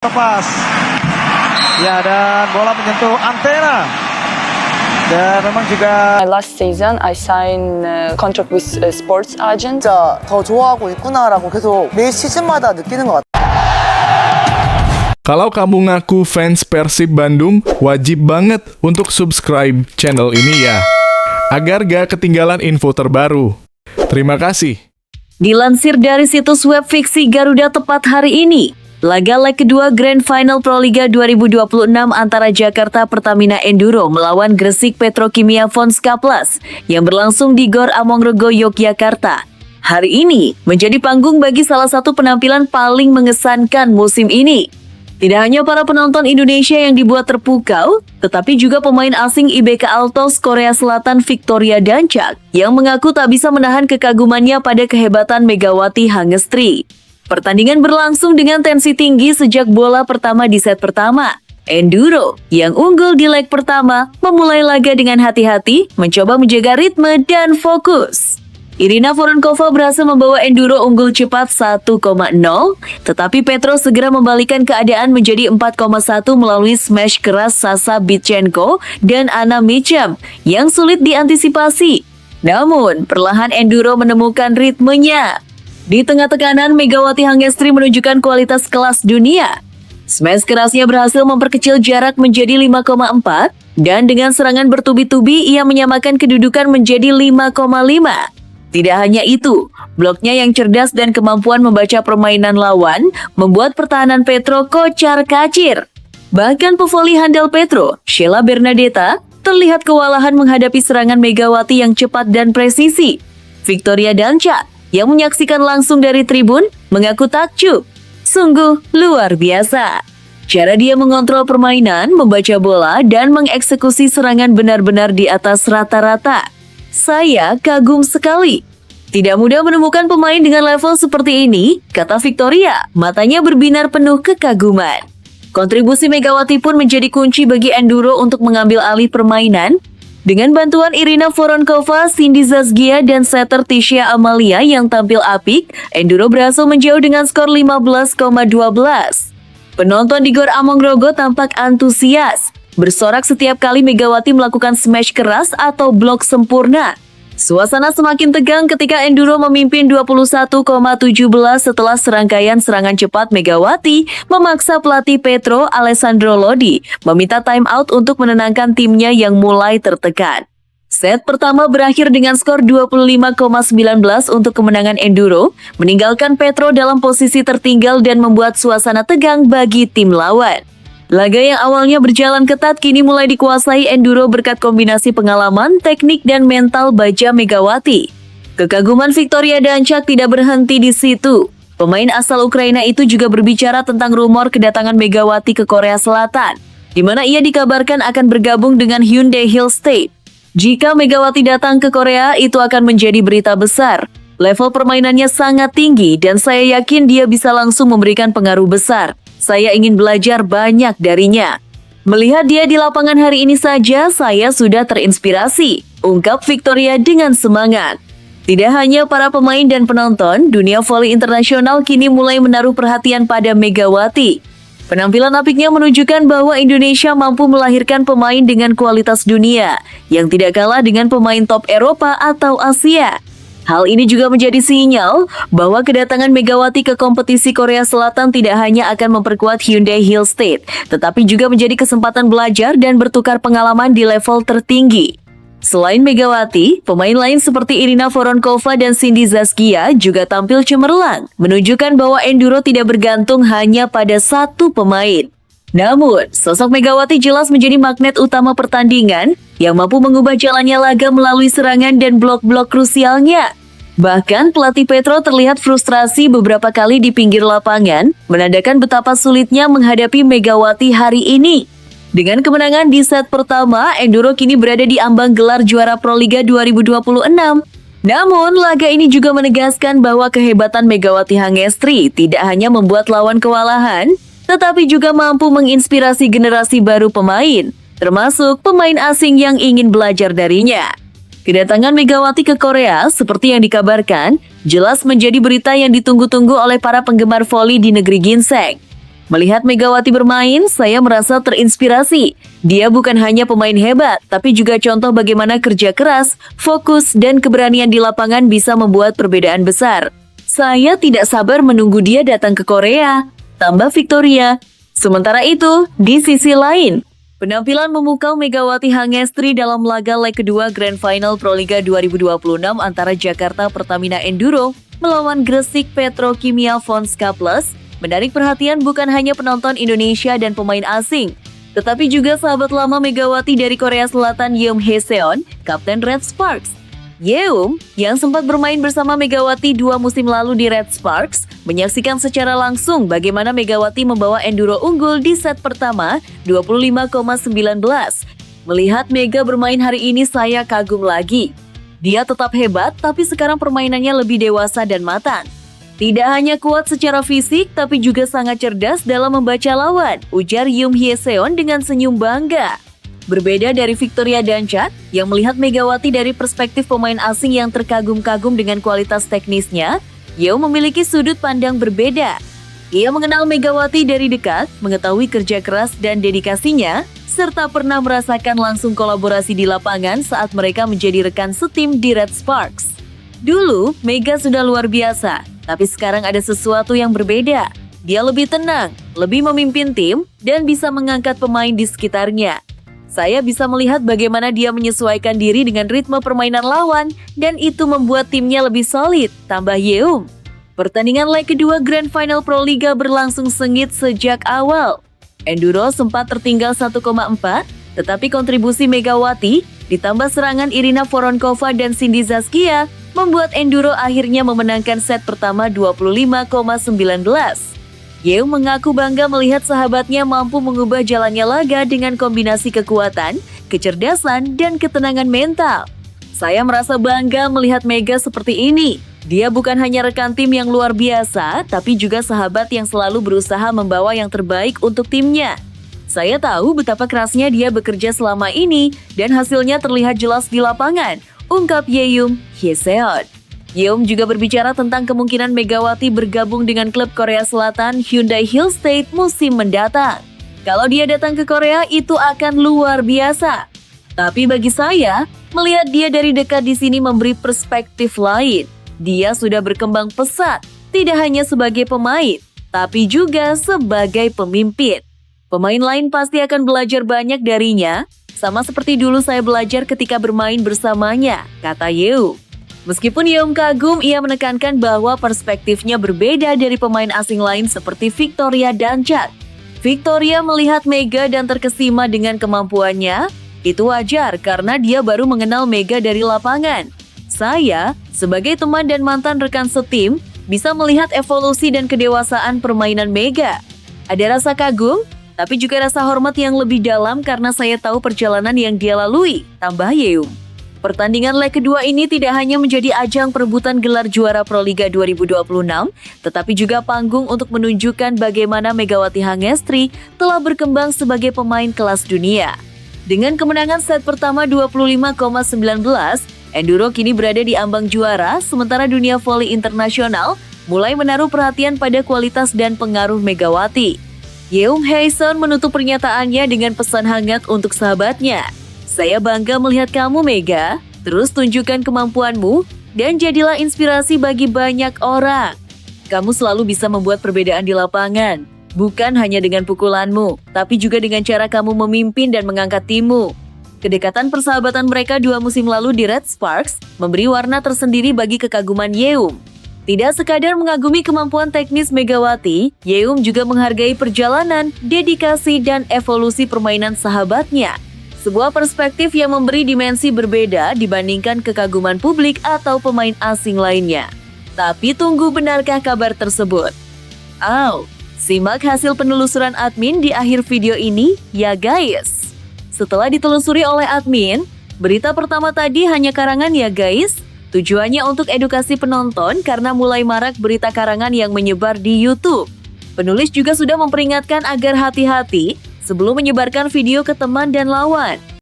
Lepas. Ya, dan bola menyentuh antena. Dan memang juga Last season, I signed a contract with a sports agent. 진짜 더 좋아하고 있구나라고 계속 매 시즌마다 느끼는 것 같아요. Kalau kamu ngaku fans Persib Bandung, wajib banget untuk subscribe channel ini ya, agar gak ketinggalan info terbaru. Terima kasih. Dilansir dari situs web fiksi Garuda tepat hari ini, laga leg kedua Grand Final Proliga 2026 antara Jakarta Pertamina Enduro melawan Gresik Petrokimia Fonska Plus yang berlangsung di Gor Amongrogo, Yogyakarta. Hari ini menjadi panggung bagi salah satu penampilan paling mengesankan musim ini. Tidak hanya para penonton Indonesia yang dibuat terpukau, tetapi juga pemain asing IBK Altos Korea Selatan Victoria Dancak yang mengaku tak bisa menahan kekagumannya pada kehebatan Megawati Hangestri. Pertandingan berlangsung dengan tensi tinggi sejak bola pertama di set pertama. Enduro yang unggul di leg pertama memulai laga dengan hati-hati, mencoba menjaga ritme dan fokus. Irina Voronkova berhasil membawa Enduro unggul cepat 1,0, tetapi Petro segera membalikan keadaan menjadi 4,1 melalui smash keras Sasa Bitchenko dan Anna Mitcham yang sulit diantisipasi. Namun, perlahan Enduro menemukan ritmenya. Di tengah tekanan, Megawati Hangestri menunjukkan kualitas kelas dunia. Smash kerasnya berhasil memperkecil jarak menjadi 5,4 dan dengan serangan bertubi-tubi ia menyamakan kedudukan menjadi 5,5. Tidak hanya itu, bloknya yang cerdas dan kemampuan membaca permainan lawan membuat pertahanan Petro kocar-kacir. Bahkan pevoli handal Petro, Sheila Bernadetta, terlihat kewalahan menghadapi serangan Megawati yang cepat dan presisi. Victoria Dancak yang menyaksikan langsung dari tribun mengaku takjub. Sungguh luar biasa. Cara dia mengontrol permainan, membaca bola, dan mengeksekusi serangan benar-benar di atas rata-rata. Saya kagum sekali. Tidak mudah menemukan pemain dengan level seperti ini, kata Victoria, matanya berbinar penuh kekaguman. Kontribusi Megawati pun menjadi kunci bagi Enduro untuk mengambil alih permainan. Dengan bantuan Irina Voronkova, Cindy Zazgia, dan setter Tisha Amalia yang tampil apik, Enduro berhasil menjauh dengan skor 15,12. Penonton di Gor Amongrogo tampak antusias, bersorak setiap kali Megawati melakukan smash keras atau blok sempurna. Suasana semakin tegang ketika Enduro memimpin 21,17 setelah serangkaian serangan cepat Megawati memaksa pelatih Petro Alessandro Lodi meminta time out untuk menenangkan timnya yang mulai tertekan. Set pertama berakhir dengan skor 25,19 untuk kemenangan Enduro, meninggalkan Petro dalam posisi tertinggal dan membuat suasana tegang bagi tim lawan. Laga yang awalnya berjalan ketat kini mulai dikuasai Enduro berkat kombinasi pengalaman, teknik, dan mental baja Megawati. Kekaguman Victoria Dancak tidak berhenti di situ. Pemain asal Ukraina itu juga berbicara tentang rumor kedatangan Megawati ke Korea Selatan, di mana ia dikabarkan akan bergabung dengan Hyundai Hill State. Jika Megawati datang ke Korea, itu akan menjadi berita besar. Level permainannya sangat tinggi dan saya yakin dia bisa langsung memberikan pengaruh besar. Saya ingin belajar banyak darinya. Melihat dia di lapangan hari ini saja, saya sudah terinspirasi, ungkap Victoria dengan semangat. Tidak hanya para pemain dan penonton, dunia voli internasional kini mulai menaruh perhatian pada Megawati. Penampilan apiknya menunjukkan bahwa Indonesia mampu melahirkan pemain dengan kualitas dunia, yang tidak kalah dengan pemain top Eropa atau Asia. Hal ini juga menjadi sinyal bahwa kedatangan Megawati ke kompetisi Korea Selatan tidak hanya akan memperkuat Hyundai Hill State, tetapi juga menjadi kesempatan belajar dan bertukar pengalaman di level tertinggi. Selain Megawati, pemain lain seperti Irina Voronkova dan Cindy Zazgia juga tampil cemerlang, menunjukkan bahwa Enduro tidak bergantung hanya pada satu pemain. Namun, sosok Megawati jelas menjadi magnet utama pertandingan yang mampu mengubah jalannya laga melalui serangan dan blok-blok krusialnya. Bahkan pelatih Petro terlihat frustrasi beberapa kali di pinggir lapangan, menandakan betapa sulitnya menghadapi Megawati hari ini. Dengan kemenangan di set pertama, Enduro kini berada di ambang gelar juara Proliga 2026. Namun, laga ini juga menegaskan bahwa kehebatan Megawati Hangestri tidak hanya membuat lawan kewalahan, tetapi juga mampu menginspirasi generasi baru pemain, termasuk pemain asing yang ingin belajar darinya. Kedatangan Megawati ke Korea, seperti yang dikabarkan, jelas menjadi berita yang ditunggu-tunggu oleh para penggemar voli di negeri ginseng. Melihat Megawati bermain, saya merasa terinspirasi. Dia bukan hanya pemain hebat, tapi juga contoh bagaimana kerja keras, fokus, dan keberanian di lapangan bisa membuat perbedaan besar. Saya tidak sabar menunggu dia datang ke Korea, tambah Victoria. Sementara itu, di sisi lain, penampilan memukau Megawati Hangestri dalam laga leg kedua Grand Final Proliga 2026 antara Jakarta Pertamina Enduro melawan Gresik Petrokimia Fonska Plus menarik perhatian bukan hanya penonton Indonesia dan pemain asing, tetapi juga sahabat lama Megawati dari Korea Selatan Yeum Hae-seon, Kapten Red Sparks. Yeum, yang sempat bermain bersama Megawati 2 musim lalu di Red Sparks, menyaksikan secara langsung bagaimana Megawati membawa Enduro unggul di set pertama 25,19. Melihat Mega bermain hari ini saya kagum lagi. Dia tetap hebat, tapi sekarang permainannya lebih dewasa dan matang. Tidak hanya kuat secara fisik, tapi juga sangat cerdas dalam membaca lawan, ujar Yeum Hae-seon dengan senyum bangga. Berbeda dari Victoria Danchat, yang melihat Megawati dari perspektif pemain asing yang terkagum-kagum dengan kualitas teknisnya, Yeum memiliki sudut pandang berbeda. Ia mengenal Megawati dari dekat, mengetahui kerja keras dan dedikasinya, serta pernah merasakan langsung kolaborasi di lapangan saat mereka menjadi rekan setim di Red Sparks. Dulu, Mega sudah luar biasa, tapi sekarang ada sesuatu yang berbeda. Dia lebih tenang, lebih memimpin tim, dan bisa mengangkat pemain di sekitarnya. Saya bisa melihat bagaimana dia menyesuaikan diri dengan ritme permainan lawan, dan itu membuat timnya lebih solid, tambah Yeum. Pertandingan leg kedua Grand Final Proliga berlangsung sengit sejak awal. Enduro sempat tertinggal 1,4, tetapi kontribusi Megawati, ditambah serangan Irina Voronkova dan Cindy Zaskia, membuat Enduro akhirnya memenangkan set pertama 25,19. Yeum mengaku bangga melihat sahabatnya mampu mengubah jalannya laga dengan kombinasi kekuatan, kecerdasan, dan ketenangan mental. Saya merasa bangga melihat Mega seperti ini. Dia bukan hanya rekan tim yang luar biasa, tapi juga sahabat yang selalu berusaha membawa yang terbaik untuk timnya. Saya tahu betapa kerasnya dia bekerja selama ini, dan hasilnya terlihat jelas di lapangan, ungkap Yeum Hae-seon. Yeum juga berbicara tentang kemungkinan Megawati bergabung dengan klub Korea Selatan Hyundai Hill State musim mendatang. Kalau dia datang ke Korea itu akan luar biasa. Tapi bagi saya, melihat dia dari dekat di sini memberi perspektif lain. Dia sudah berkembang pesat, tidak hanya sebagai pemain, tapi juga sebagai pemimpin. Pemain lain pasti akan belajar banyak darinya, sama seperti dulu saya belajar ketika bermain bersamanya, kata Yeum. Meskipun Yeum kagum, ia menekankan bahwa perspektifnya berbeda dari pemain asing lain seperti Victoria Danchat. Victoria melihat Mega dan terkesima dengan kemampuannya. Itu wajar karena dia baru mengenal Mega dari lapangan. Saya, sebagai teman dan mantan rekan setim, bisa melihat evolusi dan kedewasaan permainan Mega. Ada rasa kagum, tapi juga rasa hormat yang lebih dalam karena saya tahu perjalanan yang dia lalui, tambah Yeum. Pertandingan leg kedua ini tidak hanya menjadi ajang perebutan gelar juara Proliga 2026, tetapi juga panggung untuk menunjukkan bagaimana Megawati Hangestri telah berkembang sebagai pemain kelas dunia. Dengan kemenangan set pertama 25,19, Enduro kini berada di ambang juara, sementara dunia voli internasional mulai menaruh perhatian pada kualitas dan pengaruh Megawati. Yeum Hae-seon menutup pernyataannya dengan pesan hangat untuk sahabatnya. Saya bangga melihat kamu, Mega. Terus tunjukkan kemampuanmu dan jadilah inspirasi bagi banyak orang. Kamu selalu bisa membuat perbedaan di lapangan, bukan hanya dengan pukulanmu, tapi juga dengan cara kamu memimpin dan mengangkat timmu. Kedekatan persahabatan mereka 2 musim lalu di Red Sparks memberi warna tersendiri bagi kekaguman Yeum. Tidak sekadar mengagumi kemampuan teknis Megawati, Yeum juga menghargai perjalanan, dedikasi, dan evolusi permainan sahabatnya. Sebuah perspektif yang memberi dimensi berbeda dibandingkan kekaguman publik atau pemain asing lainnya. Tapi tunggu benarkah kabar tersebut? Simak hasil penelusuran admin di akhir video ini ya guys. Setelah ditelusuri oleh admin, berita pertama tadi hanya karangan ya guys. Tujuannya untuk edukasi penonton karena mulai marak berita karangan yang menyebar di YouTube. Penulis juga sudah memperingatkan agar hati-hati sebelum menyebarkan video ke teman dan lawan.